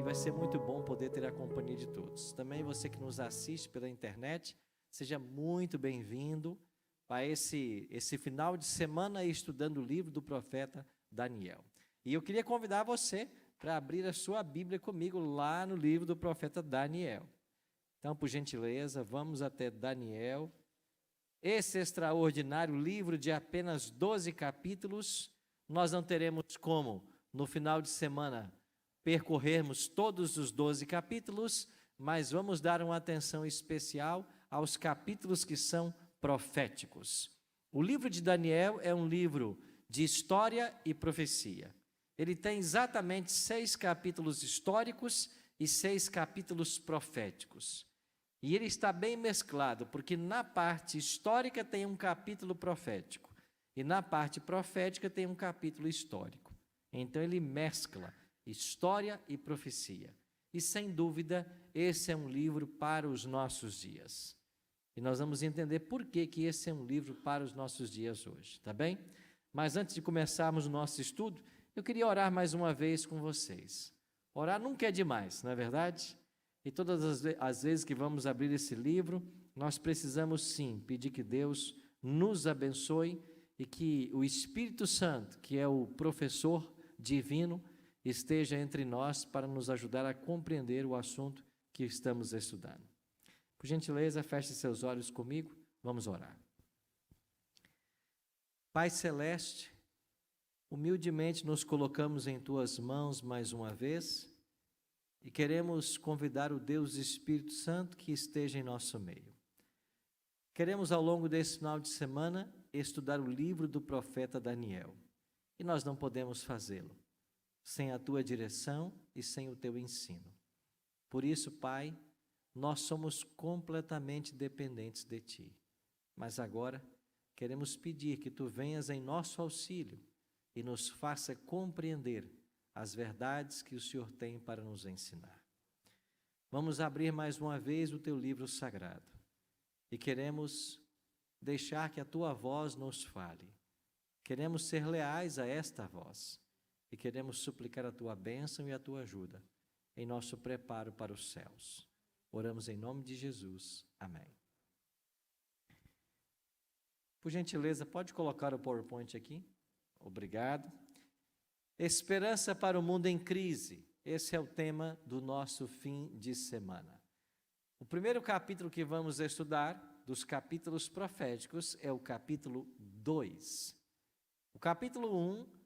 vai ser muito bom poder ter a companhia de todos. Também você que nos assiste pela internet, seja muito bem-vindo para esse final de semana estudando o livro do profeta Daniel. E eu queria convidar você para abrir a sua Bíblia comigo lá no livro do profeta Daniel. Então, por gentileza, vamos até Daniel. Esse extraordinário livro de apenas 12 capítulos, nós não teremos como, no final de semana, percorrermos todos os 12 capítulos, mas vamos dar uma atenção especial aos capítulos que são proféticos. O livro de Daniel é um livro de história e profecia. Ele tem exatamente 6 capítulos históricos e 6 capítulos proféticos. E ele está bem mesclado, porque na parte histórica tem um capítulo profético, e na parte profética tem um capítulo histórico. Então ele mescla história e profecia. E sem dúvida, esse é um livro para os nossos dias. E nós vamos entender por que esse é um livro para os nossos dias hoje, tá bem? Mas antes de começarmos o nosso estudo, eu queria orar mais uma vez com vocês. Orar nunca é demais, não é verdade? E todas as vezes que vamos abrir esse livro, nós precisamos sim pedir que Deus nos abençoe e que o Espírito Santo, que é o professor divino, esteja entre nós para nos ajudar a compreender o assunto que estamos estudando. Por gentileza, feche seus olhos comigo, vamos orar. Pai Celeste, humildemente nos colocamos em Tuas mãos mais uma vez e queremos convidar o Deus Espírito Santo que esteja em nosso meio. Queremos ao longo desse final de semana estudar o livro do profeta Daniel e nós não podemos fazê-lo sem a Tua direção e sem o Teu ensino. Por isso, Pai, nós somos completamente dependentes de Ti, mas agora queremos pedir que Tu venhas em nosso auxílio e nos faça compreender as verdades que o Senhor tem para nos ensinar. Vamos abrir mais uma vez o Teu livro sagrado e queremos deixar que a Tua voz nos fale. Queremos ser leais a esta voz e queremos suplicar a Tua bênção e a Tua ajuda em nosso preparo para os céus. Oramos em nome de Jesus. Amém. Por gentileza, pode colocar o PowerPoint aqui? Obrigado. Esperança para o mundo em crise. Esse é o tema do nosso fim de semana. O primeiro capítulo que vamos estudar, dos capítulos proféticos, é o capítulo 2. O capítulo 1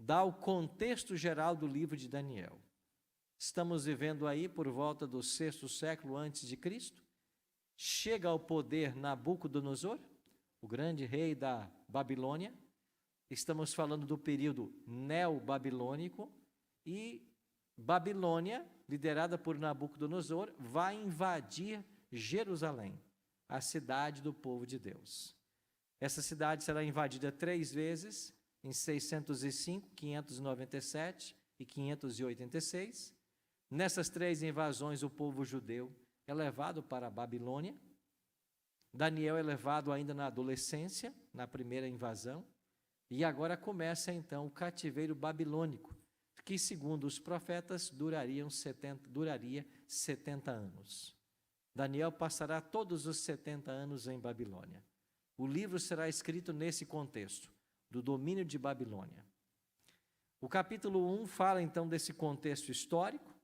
dá o contexto geral do livro de Daniel. Estamos vivendo aí por volta do 6º século antes de Cristo. Chega ao poder Nabucodonosor, o grande rei da Babilônia. Estamos falando do período neobabilônico e Babilônia, liderada por Nabucodonosor, vai invadir Jerusalém, a cidade do povo de Deus. Essa cidade será invadida 3 vezes, em 605, 597 e 586. Nessas 3 invasões, o povo judeu é levado para a Babilônia. Daniel é levado ainda na adolescência, na primeira invasão. E agora começa então o cativeiro babilônico, que segundo os profetas duraria 70 anos. Daniel passará todos os 70 anos em Babilônia. O livro será escrito nesse contexto, do domínio de Babilônia. O capítulo 1 fala então desse contexto histórico,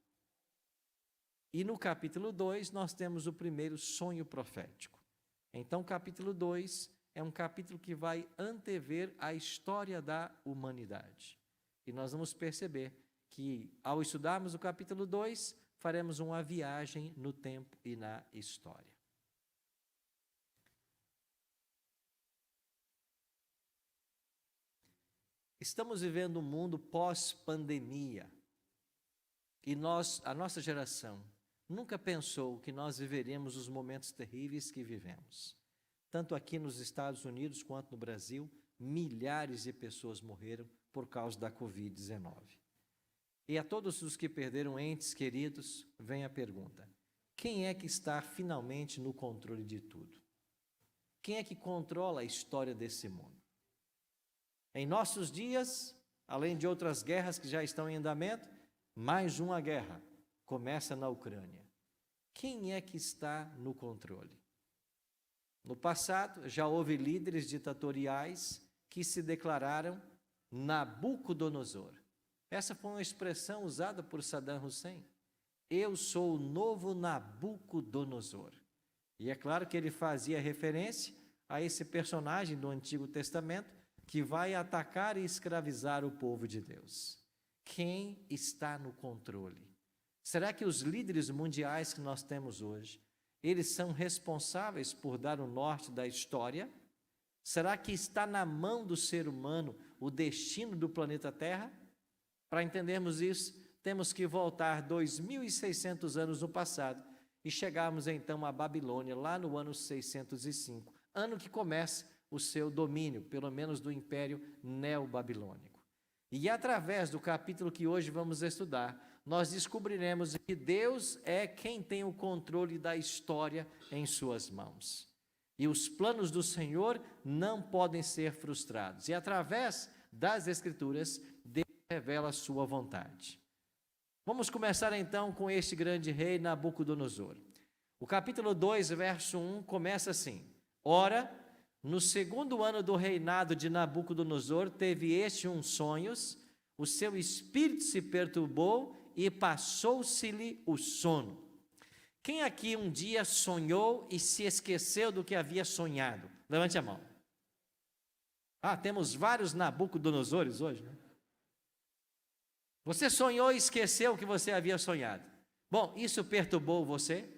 e no capítulo 2 nós temos o primeiro sonho profético. Então o capítulo 2 é um capítulo que vai antever a história da humanidade. E nós vamos perceber que, ao estudarmos o capítulo 2, faremos uma viagem no tempo e na história. Estamos vivendo um mundo pós-pandemia. E a nossa geração, nunca pensou que nós viveríamos os momentos terríveis que vivemos. Tanto aqui nos Estados Unidos quanto no Brasil, milhares de pessoas morreram por causa da Covid-19. E a todos os que perderam entes queridos, vem a pergunta: quem é que está finalmente no controle de tudo? Quem é que controla a história desse mundo? Em nossos dias, além de outras guerras que já estão em andamento, mais uma guerra, começa na Ucrânia. Quem é que está no controle? No passado, já houve líderes ditatoriais que se declararam Nabucodonosor. Essa foi uma expressão usada por Saddam Hussein. Eu sou o novo Nabucodonosor. E é claro que ele fazia referência a esse personagem do Antigo Testamento que vai atacar e escravizar o povo de Deus. Quem está no controle? Será que os líderes mundiais que nós temos hoje, eles são responsáveis por dar o norte da história? Será que está na mão do ser humano o destino do planeta Terra? Para entendermos isso, temos que voltar 2.600 anos no passado e chegarmos então à Babilônia, lá no ano 605, ano que começa o seu domínio, pelo menos do Império Neobabilônico. E através do capítulo que hoje vamos estudar, nós descobriremos que Deus é quem tem o controle da história em suas mãos. E os planos do Senhor não podem ser frustrados. E através das Escrituras, Deus revela a sua vontade. Vamos começar então com este grande rei Nabucodonosor. O capítulo 2, verso 1, começa assim: Ora, no segundo ano do reinado de Nabucodonosor, teve este uns sonhos, o seu espírito se perturbou e passou-se-lhe o sono. Quem aqui um dia sonhou e se esqueceu do que havia sonhado? Levante a mão. Temos vários Nabucodonosores hoje, né? Você sonhou e esqueceu o que você havia sonhado. Bom, isso perturbou você?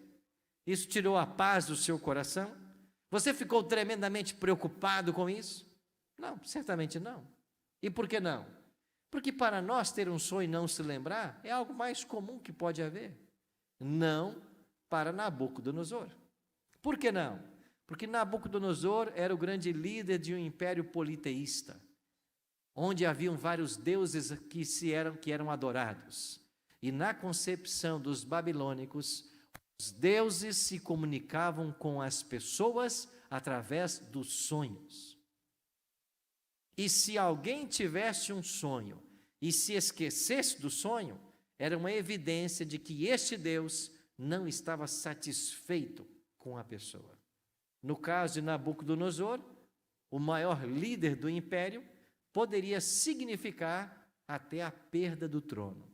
Isso tirou a paz do seu coração? Você ficou tremendamente preocupado com isso? Não, certamente não. E por que não? Porque para nós ter um sonho e não se lembrar é algo mais comum que pode haver. Não para Nabucodonosor. Por que não? Porque Nabucodonosor era o grande líder de um império politeísta, onde haviam vários deuses que eram adorados. E na concepção dos babilônicos, os deuses se comunicavam com as pessoas através dos sonhos. E se alguém tivesse um sonho e se esquecesse do sonho, era uma evidência de que este Deus não estava satisfeito com a pessoa. No caso de Nabucodonosor, o maior líder do império, poderia significar até a perda do trono.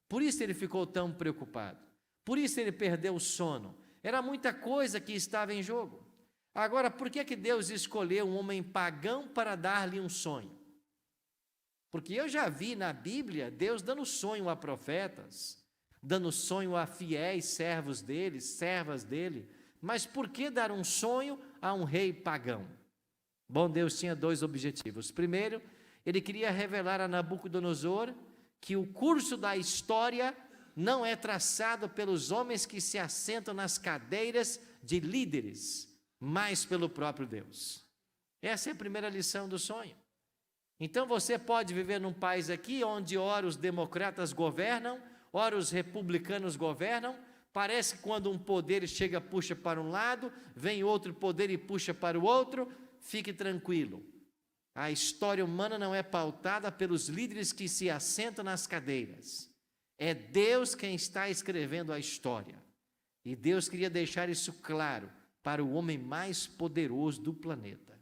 Por isso ele ficou tão preocupado. Por isso ele perdeu o sono. Era muita coisa que estava em jogo. Agora, por que Deus escolheu um homem pagão para dar-lhe um sonho? Porque eu já vi na Bíblia Deus dando sonho a profetas, dando sonho a fiéis servos dele, servas dele. Mas por que dar um sonho a um rei pagão? Bom, Deus tinha dois objetivos. Primeiro, ele queria revelar a Nabucodonosor que o curso da história não é traçado pelos homens que se assentam nas cadeiras de líderes, mas pelo próprio Deus. Essa é a primeira lição do sonho. Então você pode viver num país aqui onde ora os democratas governam, ora os republicanos governam. Parece que quando um poder chega, puxa para um lado, vem outro poder e puxa para o outro. Fique tranquilo. A história humana não é pautada pelos líderes que se assentam nas cadeiras. É Deus quem está escrevendo a história. E Deus queria deixar isso claro para o homem mais poderoso do planeta.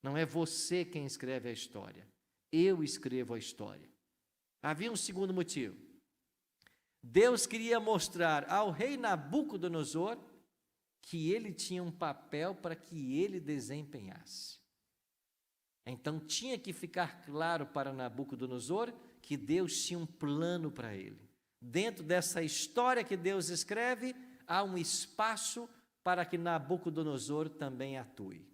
Não é você quem escreve a história. Eu escrevo a história. Havia um segundo motivo. Deus queria mostrar ao rei Nabucodonosor que ele tinha um papel para que ele desempenhasse. Então tinha que ficar claro para Nabucodonosor que Deus tinha um plano para ele. Dentro dessa história que Deus escreve, há um espaço para que Nabucodonosor também atue.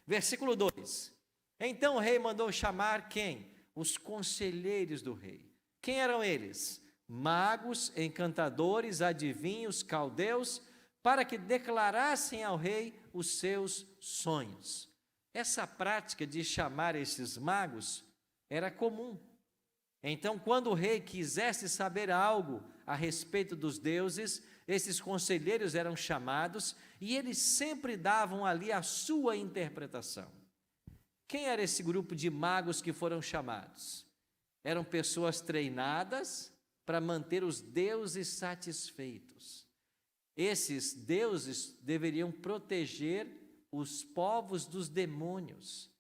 Versículo 2. Então o rei mandou chamar quem? Os conselheiros do rei. Quem eram eles? Magos, encantadores, adivinhos, caldeus, para que declarassem ao rei os seus sonhos. Essa prática de chamar esses magos era comum. Então, quando o rei quisesse saber algo a respeito dos deuses, esses conselheiros eram chamados e eles sempre davam ali a sua interpretação. Quem era esse grupo de magos que foram chamados? Eram pessoas treinadas para manter os deuses satisfeitos. Esses deuses deveriam proteger os povos dos demônios.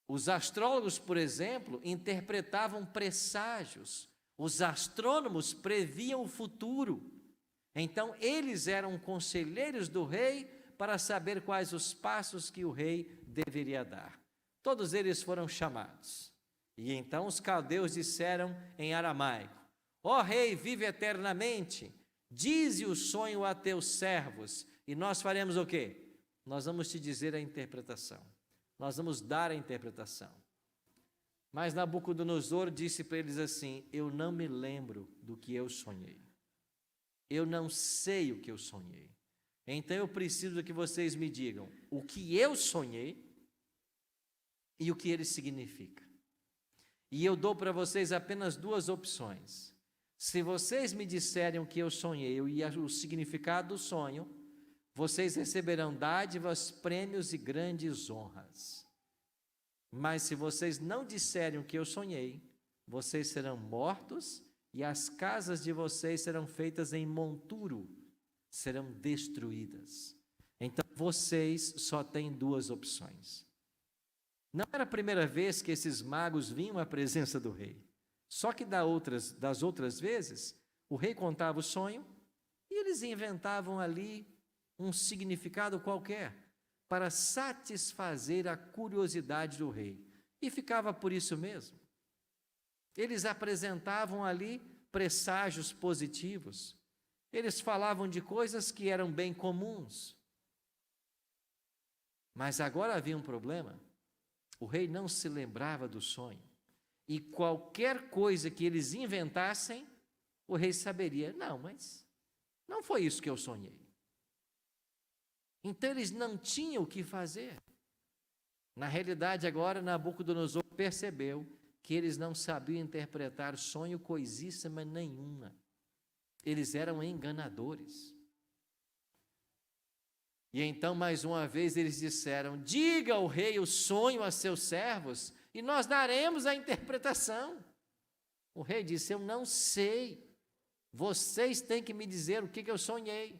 Os astrólogos, por exemplo, interpretavam presságios. Os astrônomos previam o futuro. Então, eles eram conselheiros do rei para saber quais os passos que o rei deveria dar. Todos eles foram chamados. E então os caldeus disseram em aramaico: ó rei, vive eternamente, dize o sonho a teus servos, e nós faremos o quê? Nós vamos te dizer a interpretação. Nós vamos dar a interpretação. Mas Nabucodonosor disse para eles assim: eu não me lembro do que eu sonhei. Eu não sei o que eu sonhei. Então eu preciso que vocês me digam o que eu sonhei e o que ele significa. E eu dou para vocês apenas duas opções. Se vocês me disserem o que eu sonhei e o significado do sonho, vocês receberão dádivas, prêmios e grandes honras. Mas se vocês não disserem o que eu sonhei, vocês serão mortos e as casas de vocês serão feitas em monturo, serão destruídas. Então vocês só têm duas opções. Não era a primeira vez que esses magos vinham à presença do rei. Só que das outras vezes, o rei contava o sonho e eles inventavam ali um significado qualquer para satisfazer a curiosidade do rei. E ficava por isso mesmo. Eles apresentavam ali presságios positivos. Eles falavam de coisas que eram bem comuns. Mas agora havia um problema. O rei não se lembrava do sonho. E qualquer coisa que eles inventassem, o rei saberia: não, mas não foi isso que eu sonhei. Então eles não tinham o que fazer. Na realidade, agora Nabucodonosor percebeu que eles não sabiam interpretar sonho coisíssima nenhuma. Eles eram enganadores. E então, mais uma vez, eles disseram: diga ao rei o sonho a seus servos, e nós daremos a interpretação. O rei disse: eu não sei. Vocês têm que me dizer o que eu sonhei.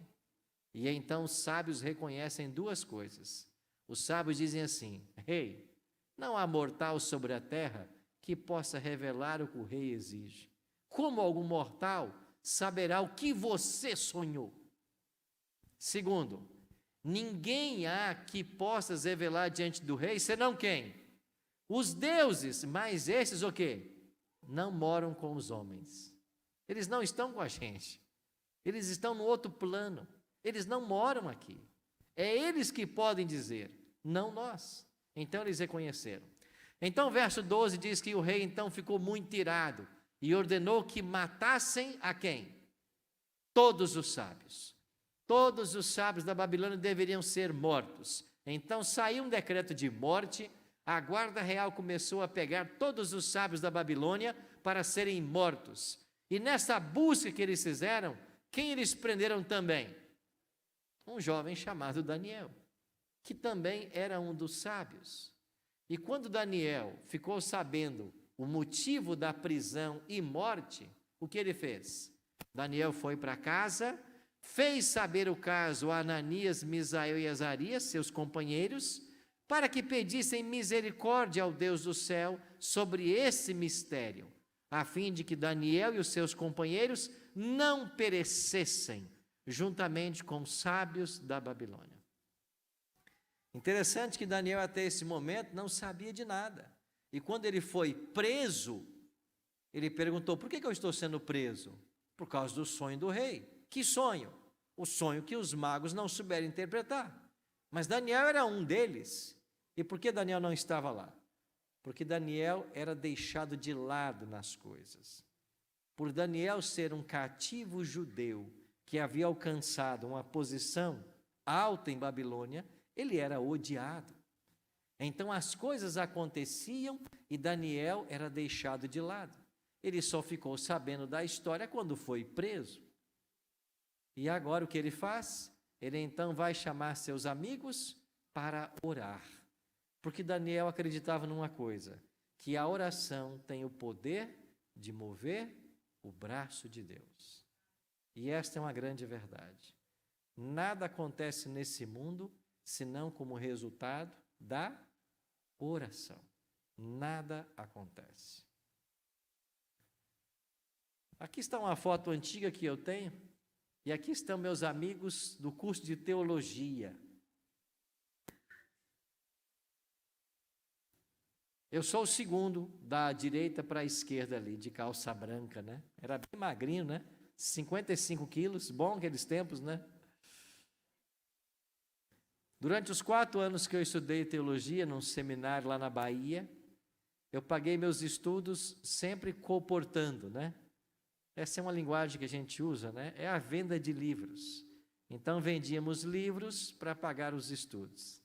E então os sábios reconhecem duas coisas. Os sábios dizem assim: rei, não há mortal sobre a terra que possa revelar o que o rei exige. Como algum mortal saberá o que você sonhou? Segundo, ninguém há que possa revelar diante do rei, senão quem? Os deuses, mas esses o quê? Não moram com os homens. Eles não estão com a gente. Eles estão no outro plano. Eles não moram aqui. É eles que podem dizer, não nós. Então eles reconheceram. Então o verso 12 diz que o rei então ficou muito irado e ordenou que matassem a quem? Todos os sábios. Todos os sábios da Babilônia deveriam ser mortos. Então saiu um decreto de morte. A guarda real começou a pegar todos os sábios da Babilônia para serem mortos. E nessa busca que eles fizeram, quem eles prenderam também? Um jovem chamado Daniel, que também era um dos sábios. E quando Daniel ficou sabendo o motivo da prisão e morte, o que ele fez? Daniel foi para casa, fez saber o caso a Ananias, Misael e Azarias, seus companheiros, para que pedissem misericórdia ao Deus do céu sobre esse mistério, a fim de que Daniel e os seus companheiros não perecessem, juntamente com os sábios da Babilônia. Interessante que Daniel até esse momento não sabia de nada. E quando ele foi preso, ele perguntou: por que eu estou sendo preso? Por causa do sonho do rei. Que sonho? O sonho que os magos não souberam interpretar. Mas Daniel era um deles. E por que Daniel não estava lá? Porque Daniel era deixado de lado nas coisas. Por Daniel ser um cativo judeu que havia alcançado uma posição alta em Babilônia, ele era odiado. Então as coisas aconteciam e Daniel era deixado de lado. Ele só ficou sabendo da história quando foi preso. E agora o que ele faz? Ele então vai chamar seus amigos para orar. Porque Daniel acreditava numa coisa, que a oração tem o poder de mover o braço de Deus. E esta é uma grande verdade. Nada acontece nesse mundo senão como resultado da oração. Nada acontece. Aqui está uma foto antiga que eu tenho, e aqui estão meus amigos do curso de teologia. Eu sou o segundo, da direita para a esquerda ali, de calça branca, né? Era bem magrinho, né? 55 quilos, bom aqueles tempos, né? Durante os 4 anos que eu estudei teologia num seminário lá na Bahia, eu paguei meus estudos sempre colportando, né? Essa é uma linguagem que a gente usa, né? É a venda de livros. Então, vendíamos livros para pagar os estudos.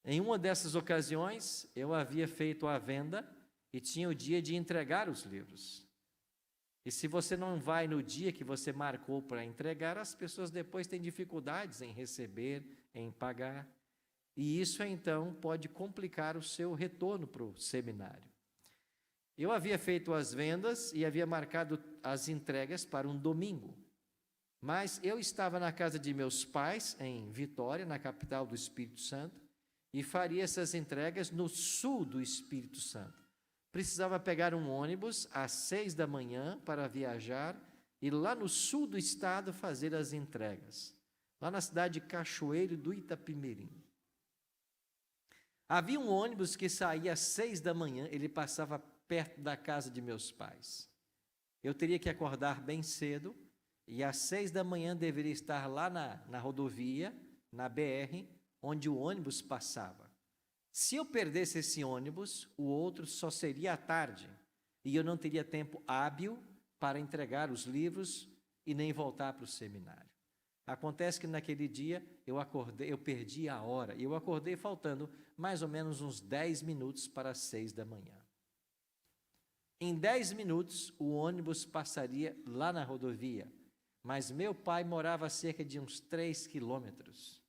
Em uma dessas ocasiões, eu havia feito a venda e tinha o dia de entregar os livros. E se você não vai no dia que você marcou para entregar, as pessoas depois têm dificuldades em receber, em pagar. E isso, então, pode complicar o seu retorno para o seminário. Eu havia feito as vendas e havia marcado as entregas para um domingo. Mas eu estava na casa de meus pais, em Vitória, na capital do Espírito Santo, e faria essas entregas no sul do Espírito Santo. Precisava pegar um ônibus às 6 da manhã para viajar e lá no sul do estado fazer as entregas, lá na cidade de Cachoeiro do Itapimirim. Havia um ônibus que saía às 6 da manhã, ele passava perto da casa de meus pais. Eu teria que acordar bem cedo e às 6 da manhã deveria estar lá na rodovia, na BR, onde o ônibus passava. Se eu perdesse esse ônibus, o outro só seria à tarde, e eu não teria tempo hábil para entregar os livros e nem voltar para o seminário. Acontece que naquele dia eu perdi a hora, e eu acordei faltando mais ou menos uns 10 minutos para as 6 da manhã. Em 10 minutos, o ônibus passaria lá na rodovia, mas meu pai morava a cerca de uns 3 quilômetros.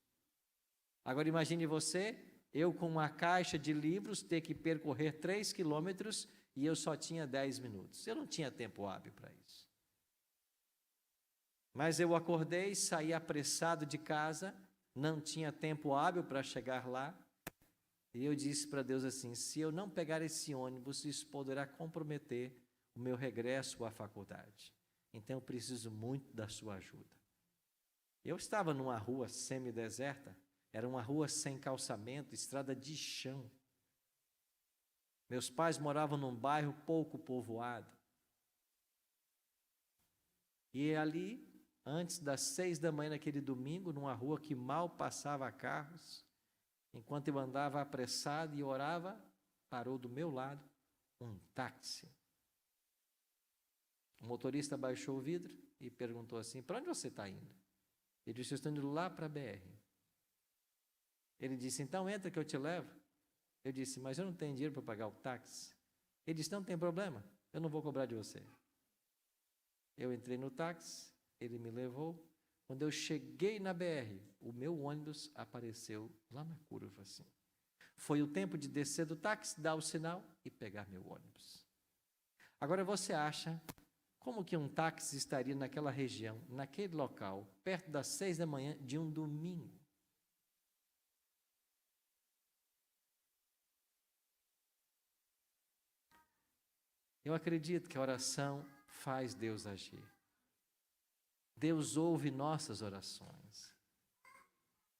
Agora imagine você, eu com uma caixa de livros, ter que percorrer 3 quilômetros e eu só tinha 10 minutos. Eu não tinha tempo hábil para isso. Mas eu acordei, saí apressado de casa, não tinha tempo hábil para chegar lá, e eu disse para Deus assim: se eu não pegar esse ônibus, isso poderá comprometer o meu regresso à faculdade. Então eu preciso muito da sua ajuda. Eu estava numa rua semideserta, era uma rua sem calçamento, estrada de chão. Meus pais moravam num bairro pouco povoado. E ali, antes das 6 da manhã naquele domingo, numa rua que mal passava carros, enquanto eu andava apressado e orava, parou do meu lado um táxi. O motorista baixou o vidro e perguntou assim: para onde você está indo? Ele disse: eu estou indo lá para a BR. Ele disse: então entra que eu te levo. Eu disse: mas eu não tenho dinheiro para pagar o táxi. Ele disse: não tem problema, eu não vou cobrar de você. Eu entrei no táxi, ele me levou. Quando eu cheguei na BR, o meu ônibus apareceu lá na curva assim. Foi o tempo de descer do táxi, dar o sinal e pegar meu ônibus. Agora você acha como que um táxi estaria naquela região, naquele local, perto das 6 da manhã de um domingo? Eu acredito que a oração faz Deus agir. Deus ouve nossas orações.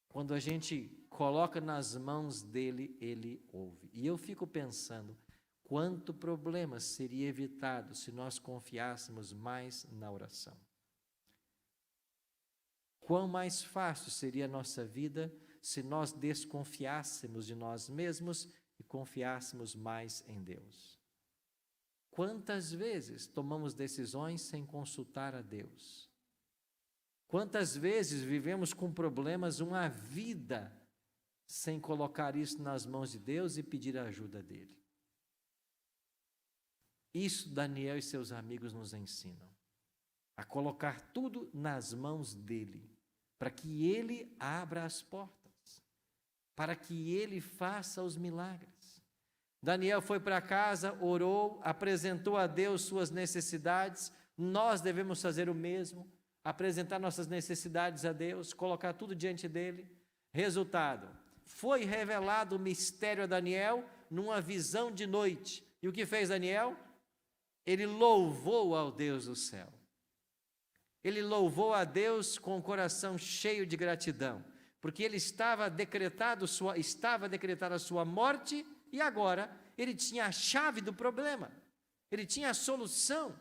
Quando a gente coloca nas mãos dele, ele ouve. E eu fico pensando, quanto problema seria evitado se nós confiássemos mais na oração. Quão mais fácil seria a nossa vida se nós desconfiássemos de nós mesmos e confiássemos mais em Deus. Quantas vezes tomamos decisões sem consultar a Deus? Quantas vezes vivemos com problemas uma vida sem colocar isso nas mãos de Deus e pedir a ajuda dele? Isso Daniel e seus amigos nos ensinam, a colocar tudo nas mãos dele, para que ele abra as portas, para que ele faça os milagres, Daniel foi para casa, orou, apresentou a Deus suas necessidades. Nós devemos fazer o mesmo, apresentar nossas necessidades a Deus, colocar tudo diante dele. Resultado, foi revelado o mistério a Daniel numa visão de noite. E o que fez Daniel? Ele louvou ao Deus do céu. Ele louvou a Deus com o coração cheio de gratidão, porque ele estava decretada a sua morte, e agora ele tinha a chave do problema, ele tinha a solução.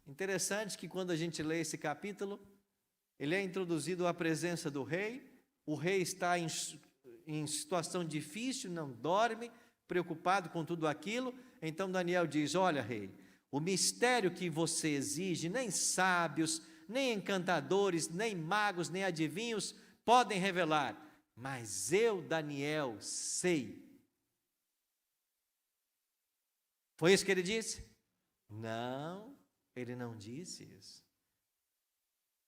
Interessante que quando a gente lê esse capítulo, ele é introduzido à presença do rei. O rei está em situação difícil, não dorme, preocupado com tudo aquilo. Então Daniel diz: olha, rei, o mistério que você exige, nem sábios, nem encantadores, nem magos, nem adivinhos podem revelar, mas eu, Daniel, sei. Foi isso que ele disse? Não, ele não disse isso.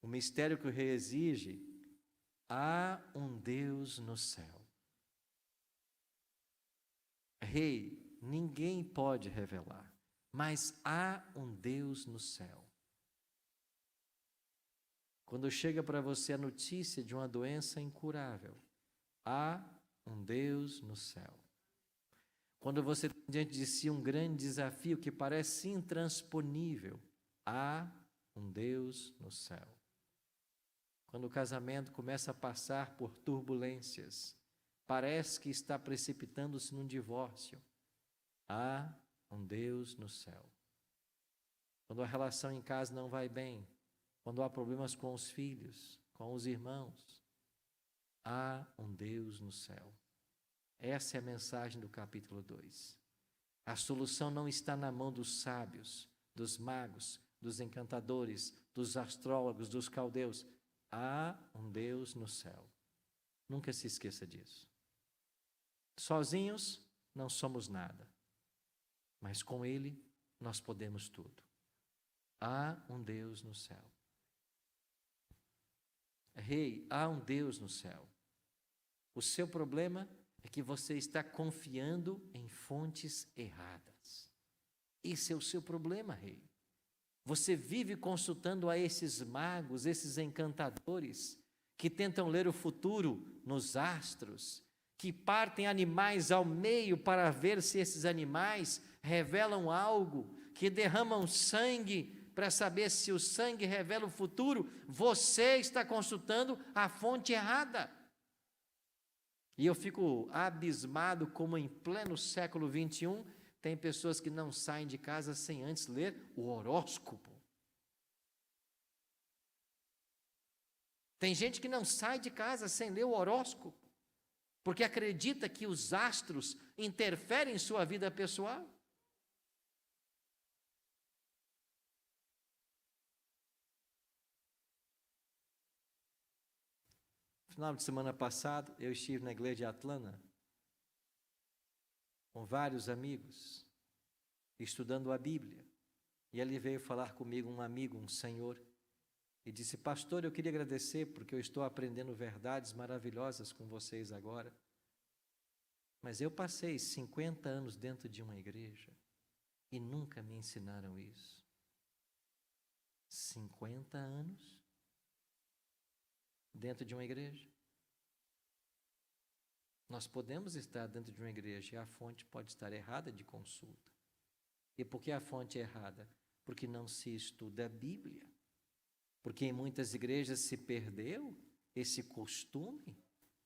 O mistério que o rei exige: há um Deus no céu. Rei, ninguém pode revelar, mas há um Deus no céu. Quando chega para você a notícia de uma doença incurável, há um Deus no céu. Quando você tem diante de si um grande desafio que parece intransponível, há um Deus no céu. Quando o casamento começa a passar por turbulências, parece que está precipitando-se num divórcio, há um Deus no céu. Quando a relação em casa não vai bem, quando há problemas com os filhos, com os irmãos, há um Deus no céu. Essa é a mensagem do capítulo 2. A solução não está na mão dos sábios, dos magos, dos encantadores, dos astrólogos, dos caldeus. Há um Deus no céu. Nunca se esqueça disso. Sozinhos não somos nada, mas com Ele nós podemos tudo. Há um Deus no céu. Rei, há um Deus no céu. O seu problema é que você está confiando em fontes erradas. Esse é o seu problema, rei. Você vive consultando a esses magos, esses encantadores, que tentam ler o futuro nos astros, que partem animais ao meio para ver se esses animais revelam algo, que derramam sangue para saber se o sangue revela o futuro. Você está consultando a fonte errada. E eu fico abismado como em pleno século 21 tem pessoas que não saem de casa sem antes ler o horóscopo. Tem gente que não sai de casa sem ler o horóscopo, porque acredita que os astros interferem em sua vida pessoal. No final de semana passado, eu estive na igreja de Atlanta, com vários amigos, estudando a Bíblia. E ali veio falar comigo um amigo, um senhor, e disse: pastor, eu queria agradecer porque eu estou aprendendo verdades maravilhosas com vocês agora. Mas eu passei 50 anos dentro de uma igreja e nunca me ensinaram isso. 50 anos dentro de uma igreja. Nós podemos estar dentro de uma igreja e a fonte pode estar errada de consulta. E por que a fonte é errada? Porque não se estuda a Bíblia. Porque em muitas igrejas se perdeu esse costume,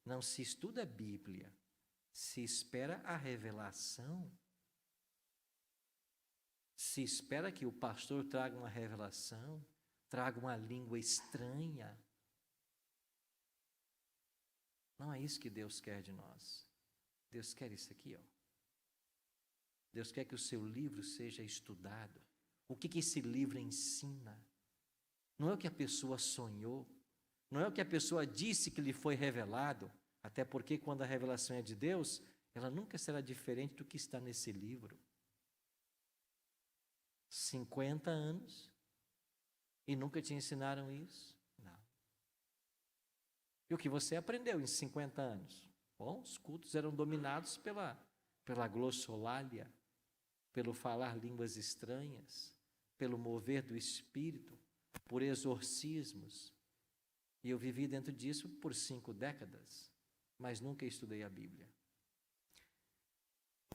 não se estuda a Bíblia, se espera a revelação. Se espera que o pastor traga uma revelação, traga uma língua estranha. Não é isso que Deus quer de nós. Deus quer isso aqui, ó. Deus quer que o seu livro seja estudado. O que esse livro ensina? Não é o que a pessoa sonhou, não é o que a pessoa disse que lhe foi revelado, até porque quando a revelação é de Deus, ela nunca será diferente do que está nesse livro. 50 anos e nunca te ensinaram isso? Não. E o que você aprendeu em 50 anos? Bom, os cultos eram dominados pela glossolalia, pelo falar línguas estranhas, pelo mover do espírito, por exorcismos. E eu vivi dentro disso por 5 décadas, mas nunca estudei a Bíblia.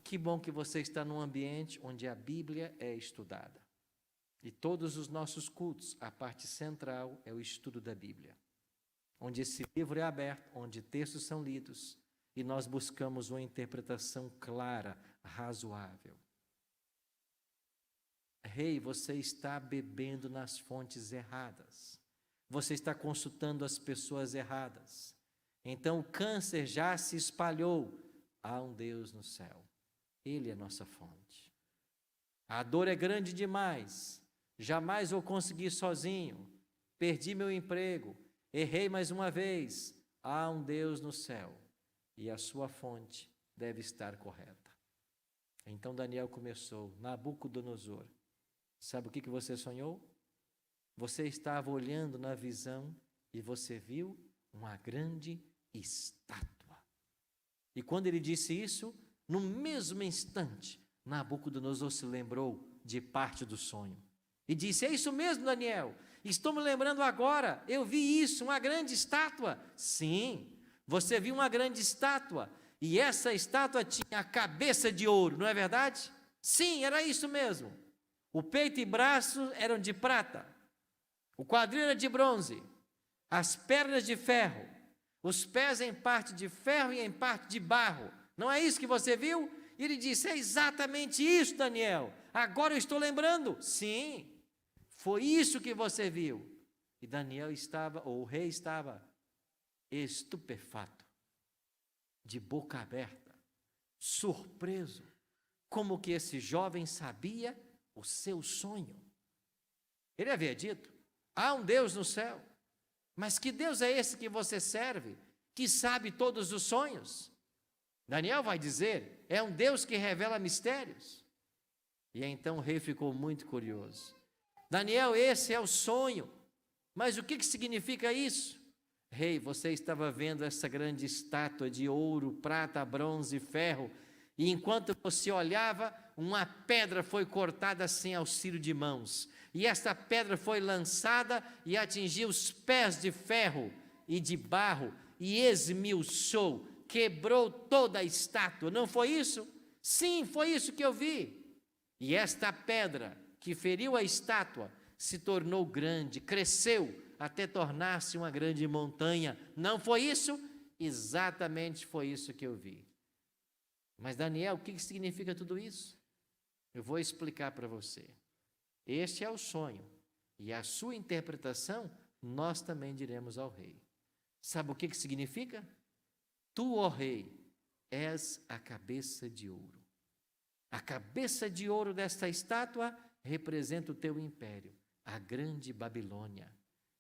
Que bom que você está num ambiente onde a Bíblia é estudada. E todos os nossos cultos, a parte central é o estudo da Bíblia, onde esse livro é aberto, onde textos são lidos, e nós buscamos uma interpretação clara, razoável. Rei, você está bebendo nas fontes erradas. Você está consultando as pessoas erradas. Então o câncer já se espalhou. Há um Deus no céu. Ele é nossa fonte. A dor é grande demais. Jamais vou conseguir sozinho. Perdi meu emprego. Errei mais uma vez. Há um Deus no céu. E a sua fonte deve estar correta. Então Daniel começou. Nabucodonosor. Sabe o que você sonhou? Você estava olhando na visão e você viu uma grande estátua. E quando ele disse isso, no mesmo instante, Nabucodonosor se lembrou de parte do sonho. E disse, é isso mesmo, Daniel, estou me lembrando agora, eu vi isso, uma grande estátua. Sim, você viu uma grande estátua, e essa estátua tinha a cabeça de ouro, não é verdade? Sim, era isso mesmo. O peito e braço eram de prata, o quadril era de bronze, as pernas de ferro, os pés em parte de ferro e em parte de barro. Não é isso que você viu? E ele disse, é exatamente isso, Daniel. Agora eu estou lembrando. Sim, foi isso que você viu. E Daniel estava, ou o rei estava, estupefato, de boca aberta, surpreso, como que esse jovem sabia o seu sonho. Ele havia dito, há um Deus no céu, mas que Deus é esse que você serve, que sabe todos os sonhos? Daniel vai dizer, é um Deus que revela mistérios. E então o rei ficou muito curioso. Daniel, esse é o sonho, mas o que significa isso? Rei, você estava vendo essa grande estátua de ouro, prata, bronze e ferro, e enquanto você olhava, uma pedra foi cortada sem auxílio de mãos, e esta pedra foi lançada e atingiu os pés de ferro e de barro, e esmiuçou, quebrou toda a estátua. Não foi isso? Sim, foi isso que eu vi. E esta pedra que feriu a estátua se tornou grande, cresceu até tornar-se uma grande montanha. Não foi isso? Exatamente foi isso que eu vi. Mas Daniel, o que significa tudo isso? Eu vou explicar para você. Este é o sonho, e a sua interpretação nós também diremos ao rei. Sabe o que significa? Tu, ó rei, és a cabeça de ouro. A cabeça de ouro desta estátua representa o teu império, a grande Babilônia.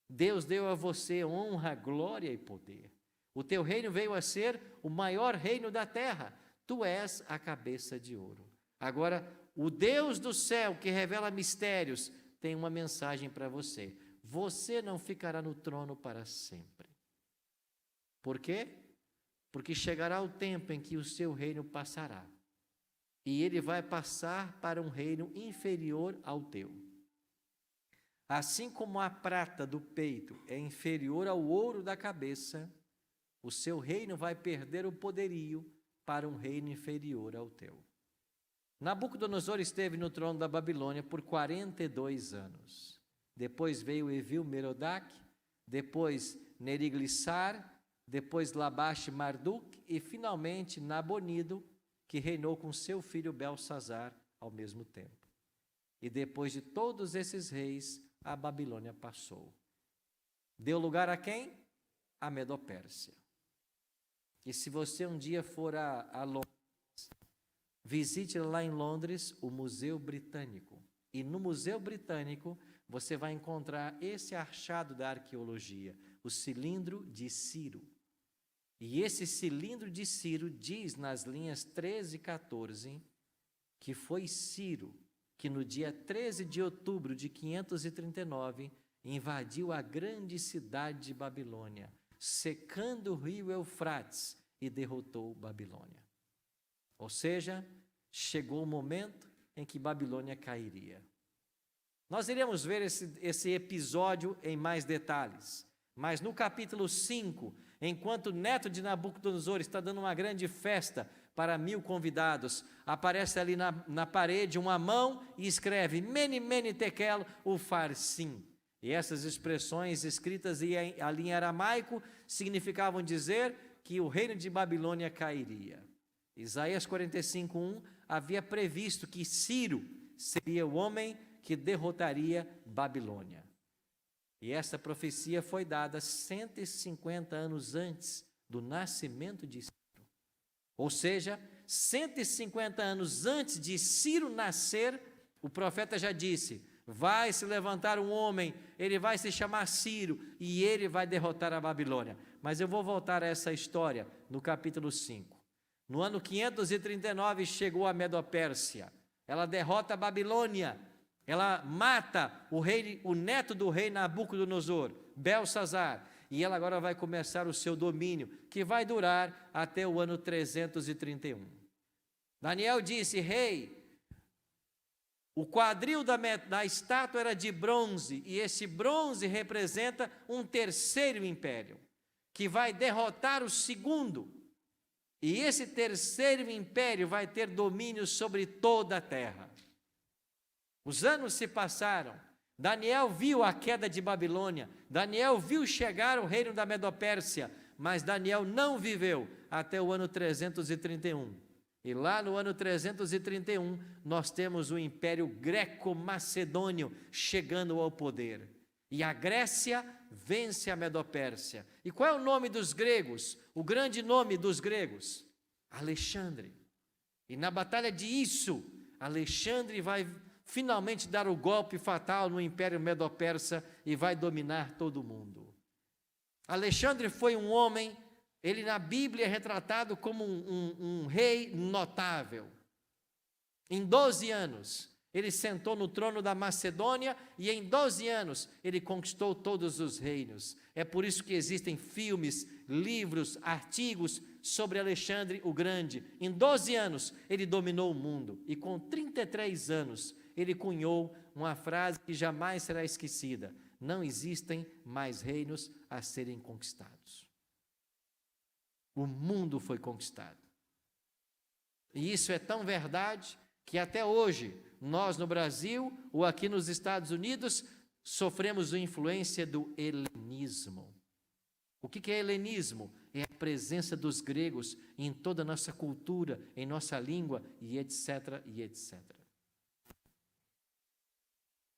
Deus deu a você honra, glória e poder. O teu reino veio a ser o maior reino da terra. Tu és a cabeça de ouro. Agora, o Deus do céu que revela mistérios tem uma mensagem para você. Você não ficará no trono para sempre. Por quê? Porque chegará o tempo em que o seu reino passará. E ele vai passar para um reino inferior ao teu. Assim como a prata do peito é inferior ao ouro da cabeça, o seu reino vai perder o poderio para um reino inferior ao teu. Nabucodonosor esteve no trono da Babilônia por 42 anos. Depois veio Evil-Merodach, depois Neriglissar, depois Labache-Marduk e finalmente Nabonido, que reinou com seu filho Belsazar ao mesmo tempo. E depois de todos esses reis, a Babilônia passou. Deu lugar a quem? A Medopérsia. E se você um dia for a Londres, visite lá em Londres o Museu Britânico. E no Museu Britânico você vai encontrar esse achado da arqueologia, o cilindro de Ciro. E esse cilindro de Ciro diz nas linhas 13 e 14 que foi Ciro que no dia 13 de outubro de 539 invadiu a grande cidade de Babilônia, secando o rio Eufrates e derrotou Babilônia. Ou seja, chegou o momento em que Babilônia cairia. Nós iremos ver esse episódio em mais detalhes, mas no capítulo 5, enquanto o neto de Nabucodonosor está dando uma grande festa para 1000 convidados, aparece ali na parede uma mão e escreve Mene, Mene, Tekel, Ufarsim. E essas expressões escritas ali em aramaico significavam dizer que o reino de Babilônia cairia. Isaías 45:1 havia previsto que Ciro seria o homem que derrotaria Babilônia. E essa profecia foi dada 150 anos antes do nascimento de Ciro. Ou seja, 150 anos antes de Ciro nascer, o profeta já disse: vai se levantar um homem, ele vai se chamar Ciro, e ele vai derrotar a Babilônia. Mas eu vou voltar a essa história no capítulo 5. No ano 539 chegou a Medopérsia. Ela derrota a Babilônia. Ela mata o neto do rei Nabucodonosor, Belsazar. E ela agora vai começar o seu domínio, que vai durar até o ano 331. Daniel disse: rei, o quadril da estátua era de bronze, e esse bronze representa um terceiro império, que vai derrotar o segundo. E esse terceiro império vai ter domínio sobre toda a terra. Os anos se passaram, Daniel viu a queda de Babilônia, Daniel viu chegar o reino da Medopérsia, mas Daniel não viveu até o ano 331. E lá no ano 331, nós temos o Império Greco-Macedônio chegando ao poder. E a Grécia vence a Medopérsia. E qual é o nome dos gregos? O grande nome dos gregos? Alexandre. E na batalha de Isso, Alexandre vai finalmente dar o golpe fatal no Império Medo-Persa e vai dominar todo o mundo. Alexandre foi um homem, ele na Bíblia é retratado como um rei notável. Em 12 anos, ele sentou no trono da Macedônia e em 12 anos ele conquistou todos os reinos. É por isso que existem filmes, livros, artigos sobre Alexandre o Grande. Em 12 anos ele dominou o mundo e com 33 anos ele cunhou uma frase que jamais será esquecida: não existem mais reinos a serem conquistados. O mundo foi conquistado. E isso é tão verdade que até hoje, nós no Brasil ou aqui nos Estados Unidos, sofremos a influência do helenismo. O que é helenismo? É a presença dos gregos em toda a nossa cultura, em nossa língua e etc, e etc.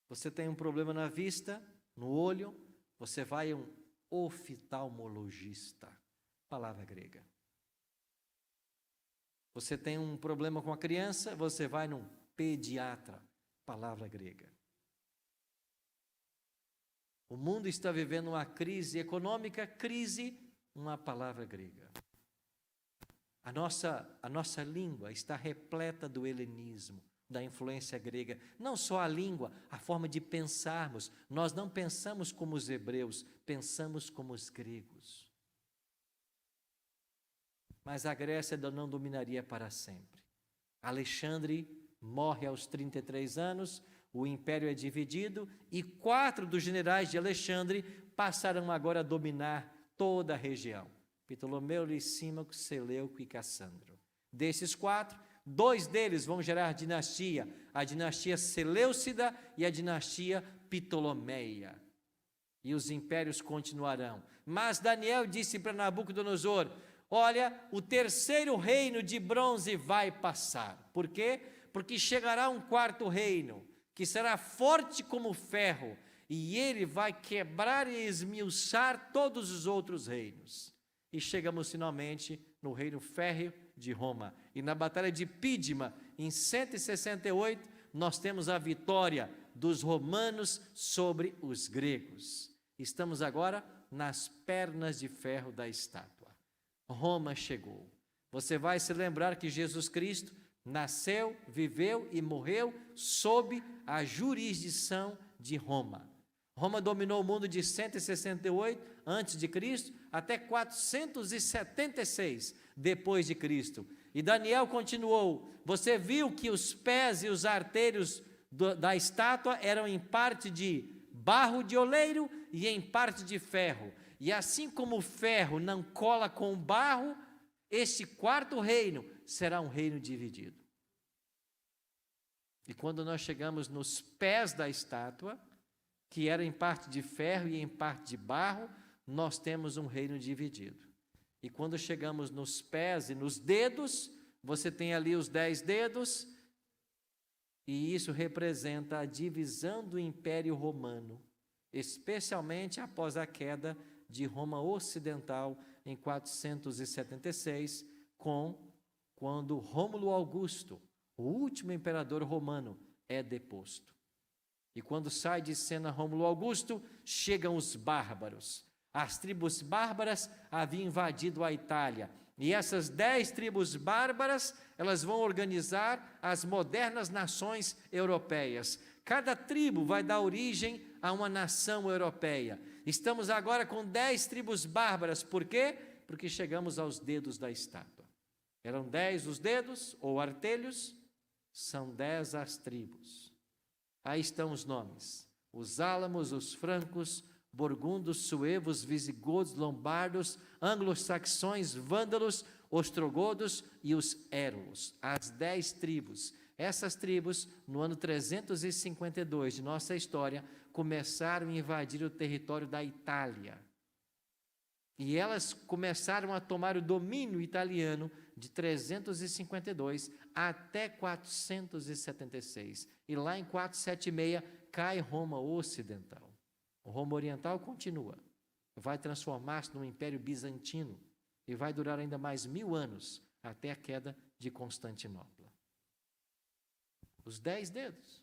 Você tem um problema na vista, no olho, você vai a um oftalmologista, palavra grega. Você tem um problema com a criança, você vai num pediatra, palavra grega. O mundo está vivendo uma crise econômica, crise, uma palavra grega. A nossa língua está repleta do helenismo, da influência grega. Não só a língua, a forma de pensarmos. Nós não pensamos como os hebreus, pensamos como os gregos. Mas a Grécia não dominaria para sempre. Alexandre morre aos 33 anos, o império é dividido e 4 dos generais de Alexandre passarão agora a dominar toda a região: Ptolomeu, Lisímaco, Seleuco e Cassandro. Desses 4, 2 deles vão gerar dinastia, a dinastia Seleucida e a dinastia Ptolomeia. E os impérios continuarão. Mas Daniel disse para Nabucodonosor: olha, o terceiro reino de bronze vai passar. Por quê? Porque chegará um 4º reino, que será forte como ferro, e ele vai quebrar e esmiuçar todos os outros reinos. E chegamos finalmente no reino férreo de Roma. E na batalha de Pídima, em 168, nós temos a vitória dos romanos sobre os gregos. Estamos agora nas pernas de ferro da estátua. Roma chegou. Você vai se lembrar que Jesus Cristo nasceu, viveu e morreu sob a jurisdição de Roma. Roma dominou o mundo de 168 a.C. até 476, depois de Cristo. E Daniel continuou: você viu que os pés e os artelhos da estátua eram em parte de barro de oleiro e em parte de ferro. E assim como o ferro não cola com o barro, este quarto reino será um reino dividido. E quando nós chegamos nos pés da estátua, que era em parte de ferro e em parte de barro, nós temos um reino dividido. E quando chegamos nos pés e nos dedos, você tem ali os 10 dedos, e isso representa a divisão do Império Romano, especialmente após a queda de Roma Ocidental em 476, quando Rômulo Augusto, o último imperador romano, é deposto. E quando sai de cena Rômulo Augusto, chegam os bárbaros. As tribos bárbaras haviam invadido a Itália. E essas 10 tribos bárbaras, elas vão organizar as modernas nações europeias. Cada tribo vai dar origem a uma nação europeia. Estamos agora com 10 tribos bárbaras. Por quê? Porque chegamos aos dedos da estátua. Eram 10 os dedos, ou artelhos, são 10 as tribos. Aí estão os nomes: os álamos, os francos, burgundos, suevos, visigodos, lombardos, anglo-saxões, vândalos, ostrogodos e os érulos, as 10 tribos. Essas tribos, no ano 352 de nossa história, começaram a invadir o território da Itália. E elas começaram a tomar o domínio italiano de 352 até 476. E lá em 476 cai Roma Ocidental. O Roma Oriental continua, vai transformar-se num Império Bizantino e vai durar ainda mais 1000 anos, até a queda de Constantinopla. Os 10 dedos.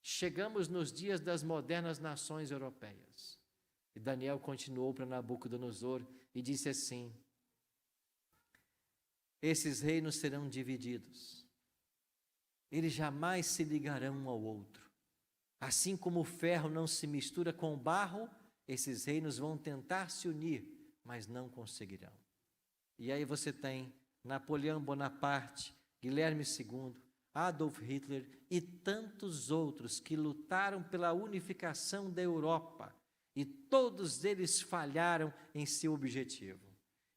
Chegamos nos dias das modernas nações europeias. E Daniel continuou para Nabucodonosor e disse assim: esses reinos serão divididos. Eles jamais se ligarão um ao outro. Assim como o ferro não se mistura com o barro, esses reinos vão tentar se unir, mas não conseguirão. E aí você tem Napoleão Bonaparte, Guilherme II, Adolf Hitler e tantos outros que lutaram pela unificação da Europa, e todos eles falharam em seu objetivo.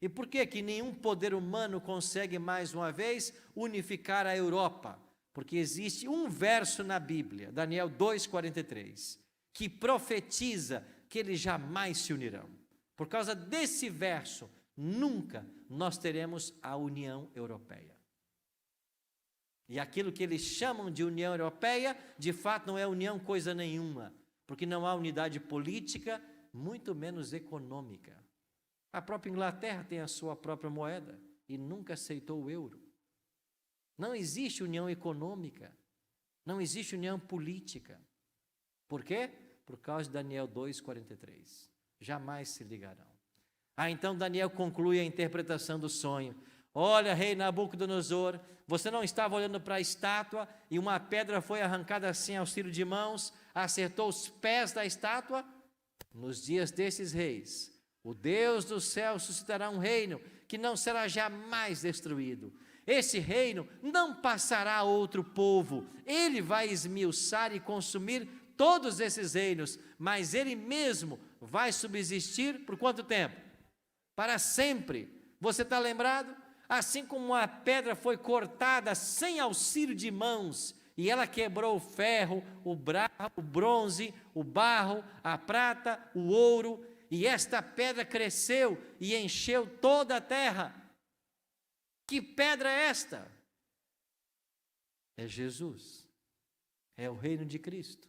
E por que que nenhum poder humano consegue mais uma vez unificar a Europa? Porque existe um verso na Bíblia, Daniel 2,43, que profetiza que eles jamais se unirão. Por causa desse verso, nunca nós teremos a União Europeia. E aquilo que eles chamam de União Europeia, de fato não é união coisa nenhuma, porque não há unidade política, muito menos econômica. A própria Inglaterra tem a sua própria moeda e nunca aceitou o euro. Não existe união econômica, não existe união política. Por quê? Por causa de Daniel 2,43. Jamais se ligarão. Então Daniel conclui a interpretação do sonho. Olha, rei Nabucodonosor, você não estava olhando para a estátua e uma pedra foi arrancada assim ao auxílio de mãos, acertou os pés da estátua? Nos dias desses reis, o Deus do céu suscitará um reino que não será jamais destruído. Esse reino não passará a outro povo. Ele vai esmiuçar e consumir todos esses reinos, mas ele mesmo vai subsistir por quanto tempo? Para sempre. Você está lembrado? Assim como a pedra foi cortada sem auxílio de mãos, e ela quebrou o ferro, o bronze, o barro, a prata, o ouro, e esta pedra cresceu e encheu toda a terra. Que pedra é esta? É Jesus, é o reino de Cristo.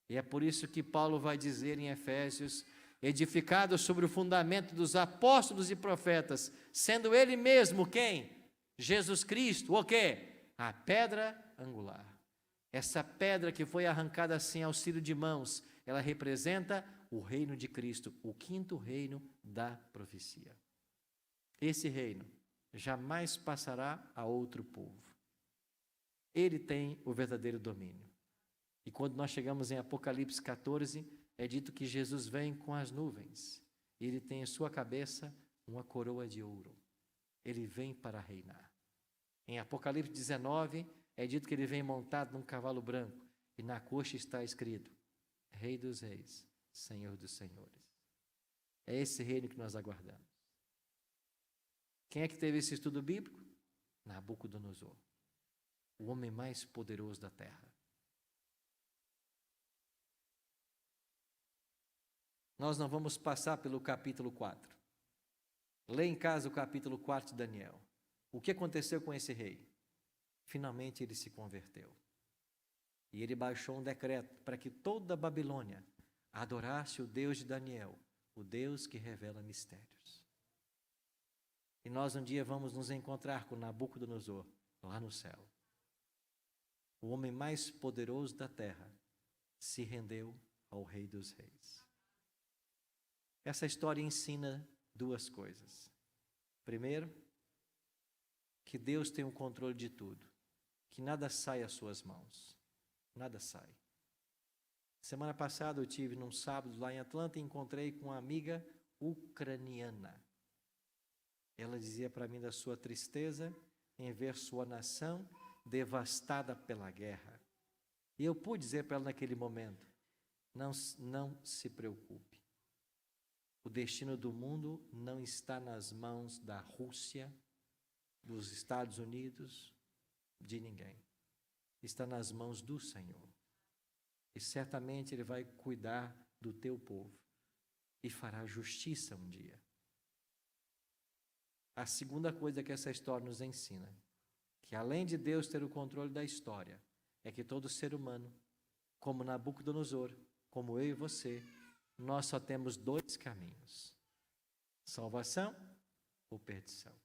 E é por isso que Paulo vai dizer em Efésios: edificado sobre o fundamento dos apóstolos e profetas, sendo ele mesmo quem? Jesus Cristo, o quê? A pedra angular. Essa pedra que foi arrancada assim ao auxílio de mãos, ela representa o reino de Cristo, o quinto reino da profecia. Esse reino jamais passará a outro povo. Ele tem o verdadeiro domínio. E quando nós chegamos em Apocalipse 14, é dito que Jesus vem com as nuvens. E ele tem em sua cabeça uma coroa de ouro. ele vem para reinar. Em Apocalipse 19, é dito que ele vem montado num cavalo branco, e na coxa está escrito: Rei dos Reis, Senhor dos Senhores. É esse reino que nós aguardamos. Quem é que teve esse estudo bíblico? Nabucodonosor, o homem mais poderoso da terra. Nós não vamos passar pelo capítulo 4. Lê em casa o capítulo 4 de Daniel. O que aconteceu com esse rei? Finalmente ele se converteu. E ele baixou um decreto para que toda a Babilônia adorasse o Deus de Daniel, o Deus que revela mistérios. E nós um dia vamos nos encontrar com Nabucodonosor, lá no céu. O homem mais poderoso da terra se rendeu ao Rei dos Reis. Essa história ensina duas coisas. Primeiro, que Deus tem o controle de tudo, que nada sai às suas mãos, nada sai. Semana passada eu tive num sábado lá em Atlanta e encontrei com uma amiga ucraniana. Ela dizia para mim da sua tristeza em ver sua nação devastada pela guerra. E eu pude dizer para ela naquele momento: não se preocupe. O destino do mundo não está nas mãos da Rússia, dos Estados Unidos, de ninguém. Está nas mãos do Senhor. E certamente Ele vai cuidar do teu povo e fará justiça um dia. A segunda coisa que essa história nos ensina, que além de Deus ter o controle da história, é que todo ser humano, como Nabucodonosor, como eu e você, nós só temos dois caminhos: salvação ou perdição.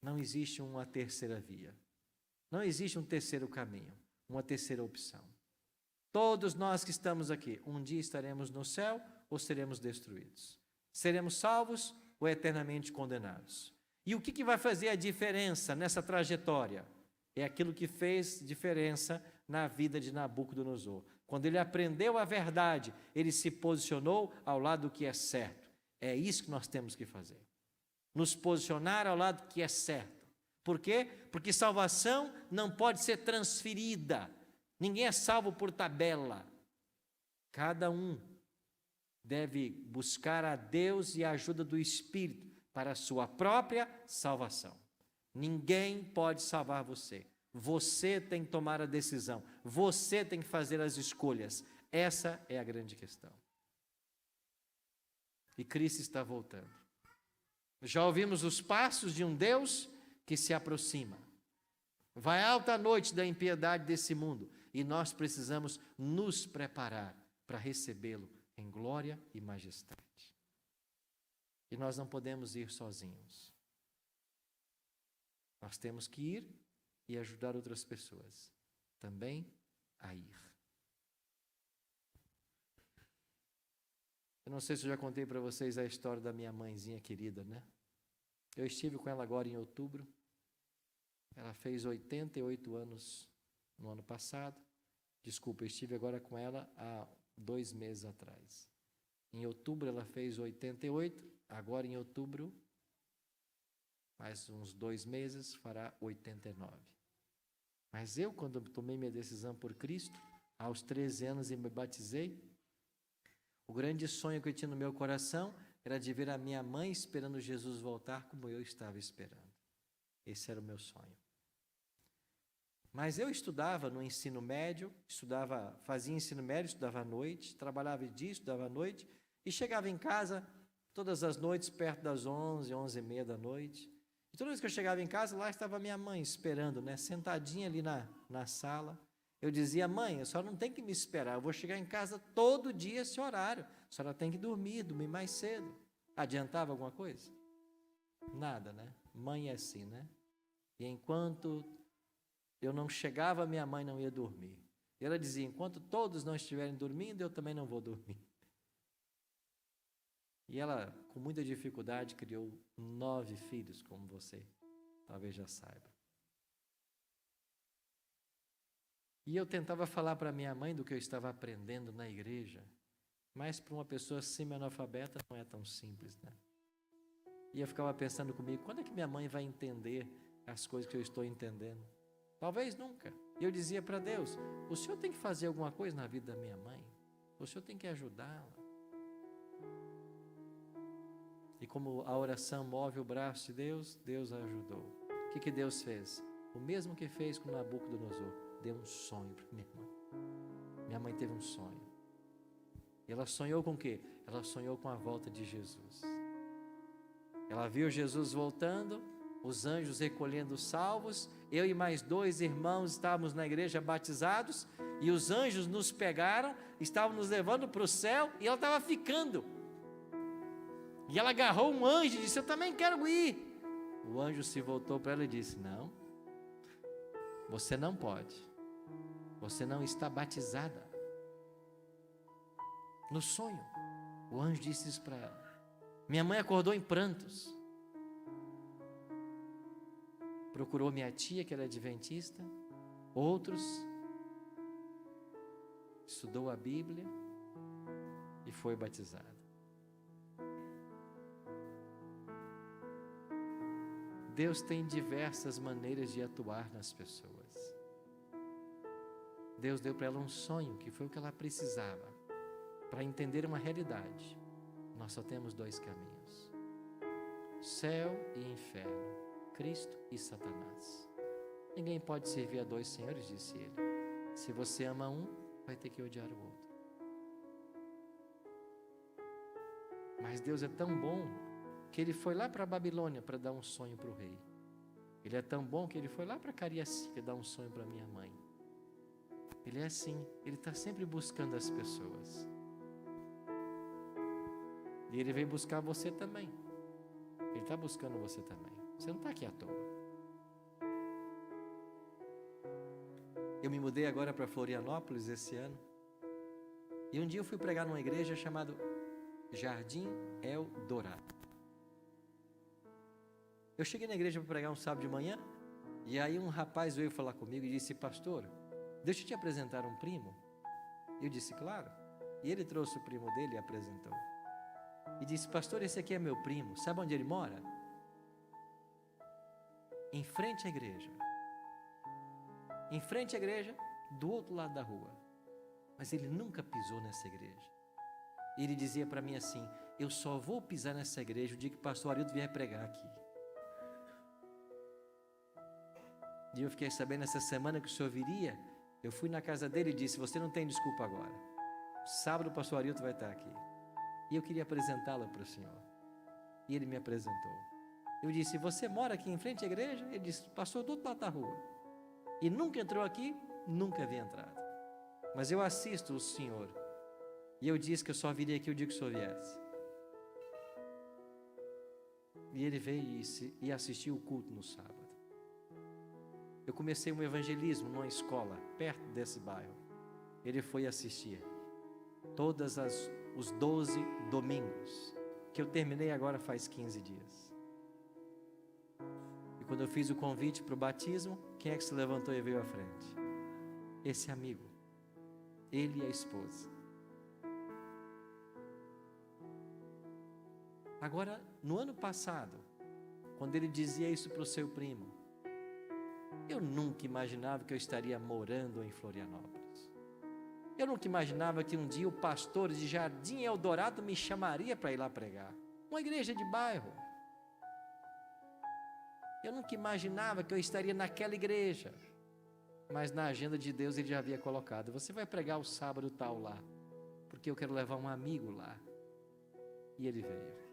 Não existe uma terceira via. Não existe um terceiro caminho, uma terceira opção. Todos nós que estamos aqui, um dia estaremos no céu ou seremos destruídos. Seremos salvos ou eternamente condenados. E o que vai fazer a diferença nessa trajetória? É aquilo que fez diferença na vida de Nabucodonosor. Quando ele aprendeu a verdade, ele se posicionou ao lado do que é certo. É isso que nós temos que fazer. Nos posicionar ao lado do que é certo. Por quê? Porque salvação não pode ser transferida. Ninguém é salvo por tabela. Cada um deve buscar a Deus e a ajuda do Espírito para a sua própria salvação. Ninguém pode salvar você. Você tem que tomar a decisão. Você tem que fazer as escolhas. Essa é a grande questão. E Cristo está voltando. Já ouvimos os passos de um Deus que se aproxima. Vai alta a noite da impiedade desse mundo e nós precisamos nos preparar para recebê-lo em glória e majestade. E nós não podemos ir sozinhos. Nós temos que ir e ajudar outras pessoas também a ir. Eu não sei se eu já contei para vocês a história da minha mãezinha querida, né? Eu estive com ela agora em outubro. Ela fez 88 anos no ano passado. Desculpa, eu estive agora com ela há 2 meses atrás. Em outubro ela fez 88, agora em outubro, mais uns 2 meses, fará 89. Mas eu, quando tomei minha decisão por Cristo, aos 13 anos e me batizei, o grande sonho que eu tinha no meu coração era de ver a minha mãe esperando Jesus voltar como eu estava esperando. Esse era o meu sonho. Mas eu estudava no ensino médio, fazia ensino médio, estudava à noite, trabalhava dia, estudava à noite, e chegava em casa todas as noites, perto das 11, 11h30 da noite. E toda vez que eu chegava em casa, lá estava minha mãe esperando, né, sentadinha ali na sala. Eu dizia: mãe, a senhora não tem que me esperar, eu vou chegar em casa todo dia esse horário. A senhora tem que dormir mais cedo. Adiantava alguma coisa? Nada, né? Mãe é assim, né? E enquanto eu não chegava, minha mãe não ia dormir. E ela dizia: enquanto todos não estiverem dormindo, eu também não vou dormir. E ela, com muita dificuldade, criou 9 filhos, como você talvez já saiba. E eu tentava falar para minha mãe do que eu estava aprendendo na igreja, mas para uma pessoa semi-analfabeta não é tão simples, né? E eu ficava pensando comigo, quando é que minha mãe vai entender as coisas que eu estou entendendo? Talvez nunca. E eu dizia para Deus, o Senhor tem que fazer alguma coisa na vida da minha mãe. O Senhor tem que ajudá-la. E como a oração move o braço de Deus, Deus a ajudou. O que Deus fez? O mesmo que fez com Nabucodonosor. Deu um sonho para minha mãe. Minha mãe teve um sonho. E ela sonhou com o quê? Ela sonhou com a volta de Jesus. Ela viu Jesus voltando, os anjos recolhendo os salvos, eu e mais 2 irmãos estávamos na igreja batizados, e os anjos nos pegaram, estavam nos levando para o céu, e ela estava ficando. E ela agarrou um anjo e disse, eu também quero ir. O anjo se voltou para ela e disse, não, você não pode, você não está batizada. No sonho, o anjo disse isso para ela. Minha mãe acordou em prantos. Procurou minha tia, que era adventista, outros, estudou a Bíblia e foi batizada. Deus tem diversas maneiras de atuar nas pessoas. Deus deu para ela um sonho, que foi o que ela precisava, para entender uma realidade. Nós só temos 2 caminhos: céu e inferno, Cristo e Satanás. Ninguém pode servir a 2 senhores, disse ele. Se você ama um, vai ter que odiar o outro. Mas Deus é tão bom que ele foi lá para a Babilônia para dar um sonho para o rei. Ele é tão bom que ele foi lá para Cariacica dar um sonho para minha mãe. Ele é assim, ele está sempre buscando as pessoas. E ele vem buscar você também. Ele está buscando você também. Você não está aqui à toa. Eu me mudei agora para Florianópolis esse ano. E um dia eu fui pregar numa igreja chamada Jardim Eldorado. Eu cheguei na igreja para pregar um sábado de manhã. E aí um rapaz veio falar comigo e disse, pastor, deixa eu te apresentar um primo. Eu disse, claro. E ele trouxe o primo dele e apresentou. E disse, pastor, esse aqui é meu primo. Sabe onde ele mora? Em frente à igreja. Em frente à igreja, do outro lado da rua. Mas ele nunca pisou nessa igreja. E ele dizia para mim assim, eu só vou pisar nessa igreja o dia que o pastor Arildo vier pregar aqui. E eu fiquei sabendo essa semana que o senhor viria. Eu fui na casa dele e disse, você não tem desculpa agora. Sábado o pastor Arildo vai estar aqui. E eu queria apresentá-lo para o senhor. E ele me apresentou. Eu disse, você mora aqui em frente à igreja? Ele disse, passou do outro lado da rua. E nunca entrou aqui, nunca havia entrado. Mas eu assisto o senhor. E eu disse que eu só viria aqui o dia que o senhor viesse. E ele veio e assistiu o culto no sábado. Eu comecei um evangelismo numa escola, perto desse bairro. Ele foi assistir. Todos os 12 domingos, que eu terminei agora faz 15 dias. E quando eu fiz o convite para o batismo, quem é que se levantou e veio à frente? Esse amigo, ele e a esposa. Agora, no ano passado, quando ele dizia isso para o seu primo, eu nunca imaginava que eu estaria morando em Florianópolis. Eu nunca imaginava que um dia o pastor de Jardim Eldorado me chamaria para ir lá pregar. Uma igreja de bairro. Eu nunca imaginava que eu estaria naquela igreja. Mas na agenda de Deus ele já havia colocado, você vai pregar o sábado tal lá, porque eu quero levar um amigo lá. E ele veio.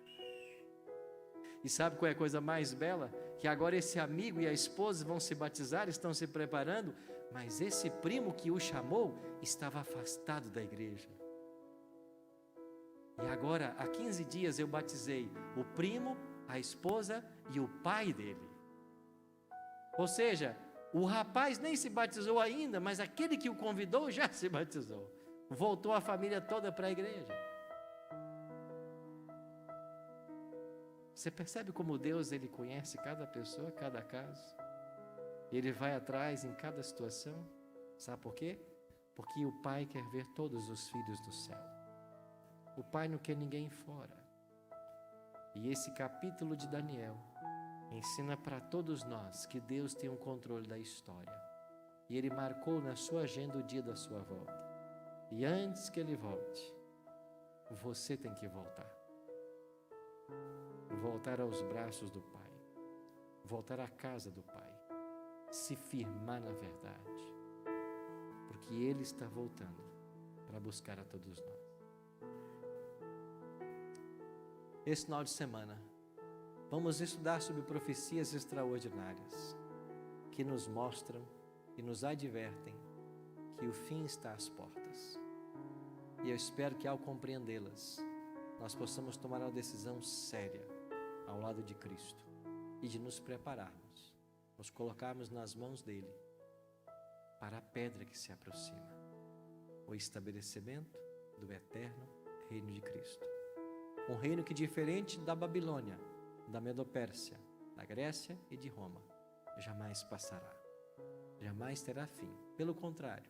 E sabe qual é a coisa mais bela? Que agora esse amigo e a esposa vão se batizar, estão se preparando, mas esse primo que o chamou estava afastado da igreja. E agora, há 15 dias eu batizei o primo, a esposa e o pai dele. Ou seja, o rapaz nem se batizou ainda, mas aquele que o convidou já se batizou. Voltou a família toda para a igreja. Você percebe como Deus, ele conhece cada pessoa, cada caso? Ele vai atrás em cada situação. Sabe por quê? Porque o Pai quer ver todos os filhos do céu. O Pai não quer ninguém fora. E esse capítulo de Daniel ensina para todos nós que Deus tem um controle da história. E Ele marcou na sua agenda o dia da sua volta. E antes que Ele volte, você tem que voltar. Voltar aos braços do Pai. Voltar à casa do Pai. Se firmar na verdade. Porque Ele está voltando para buscar a todos nós. Esse final de semana, vamos estudar sobre profecias extraordinárias que nos mostram e nos advertem que o fim está às portas. E eu espero que ao compreendê-las, nós possamos tomar uma decisão séria ao lado de Cristo e de nos prepararmos, nos colocarmos nas mãos dele para a pedra que se aproxima, o estabelecimento do eterno reino de Cristo. Um reino que, diferente da Babilônia, da Medopérsia, da Grécia e de Roma, jamais passará, jamais terá fim. Pelo contrário,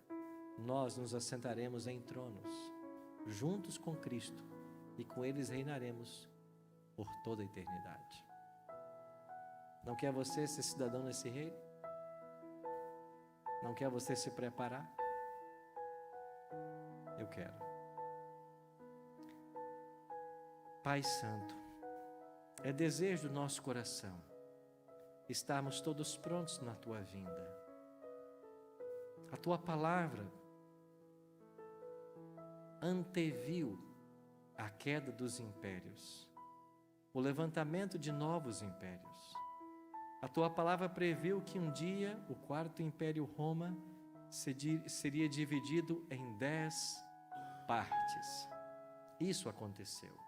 nós nos assentaremos em tronos, juntos com Cristo, e com eles reinaremos por toda a eternidade. Não quer você ser cidadão nesse reino? Não quer você se preparar? Eu quero. Pai Santo, é desejo do nosso coração estarmos todos prontos na Tua vinda. A Tua palavra anteviu a queda dos impérios, o levantamento de novos impérios. A Tua palavra previu que um dia o quarto império Roma seria dividido em 10 partes. Isso aconteceu.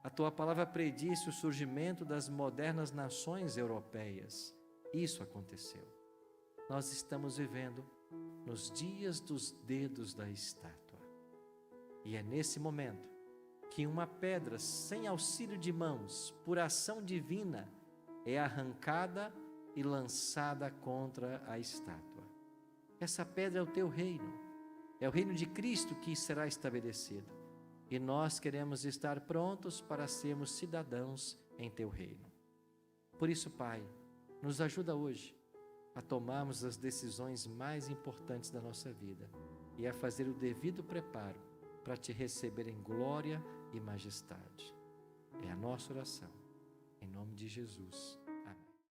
A Tua palavra predisse o surgimento das modernas nações europeias. Isso aconteceu. Nós estamos vivendo nos dias dos dedos da estátua. E é nesse momento que uma pedra sem auxílio de mãos, por ação divina, é arrancada e lançada contra a estátua. Essa pedra é o Teu reino. É o reino de Cristo que será estabelecido. E nós queremos estar prontos para sermos cidadãos em Teu reino. Por isso, Pai, nos ajuda hoje a tomarmos as decisões mais importantes da nossa vida e a fazer o devido preparo para Te receber em glória e majestade. É a nossa oração, em nome de Jesus.